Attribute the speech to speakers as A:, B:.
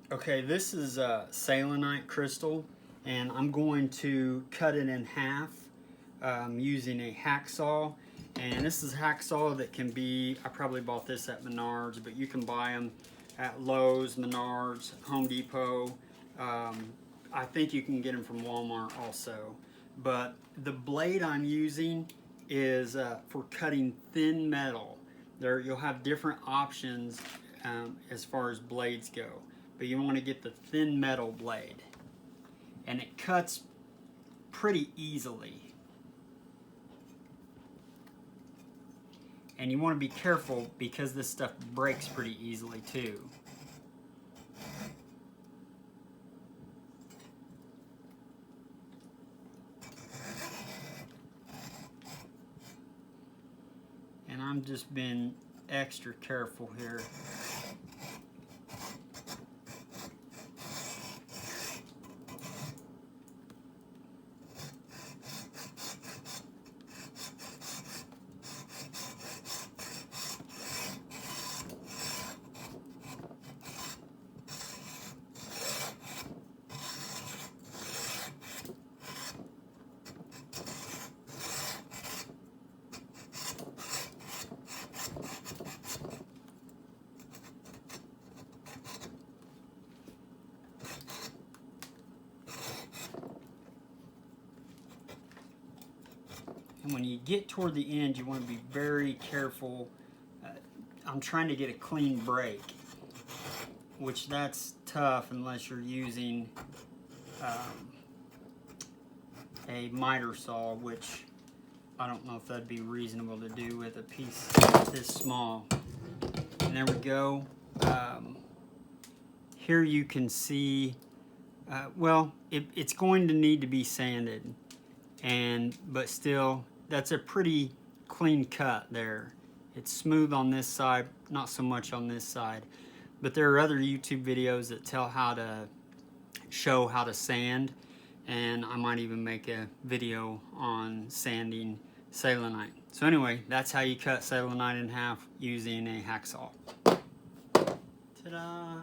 A: Okay, this is Selenite crystal, and I'm going to cut it in half using a hacksaw. And this is a hacksaw that can be, I probably bought this at Menards, but you can buy them at Lowe's, Menards, Home Depot. I think you can get them from Walmart also. But the blade I'm using is for cutting thin metal. You'll have different options as far as blades go, but you want to get the thin metal blade, and it cuts pretty easily. And you want to be careful because this stuff breaks pretty easily too. And I'm just being extra careful here. And when you get toward the end, you want to be very careful. I'm trying to get a clean break, which that's tough unless you're using a miter saw, which I don't know if that'd be reasonable to do with a piece this small. And there we go. Here you can see, well, it's going to need to be sanded, but still, that's a pretty clean cut there. It's smooth on this side, not so much on this side. But there are other YouTube videos that show how to sand, and I might even make a video on sanding Selenite. So anyway, that's how you cut Selenite in half using a hacksaw. Ta-da!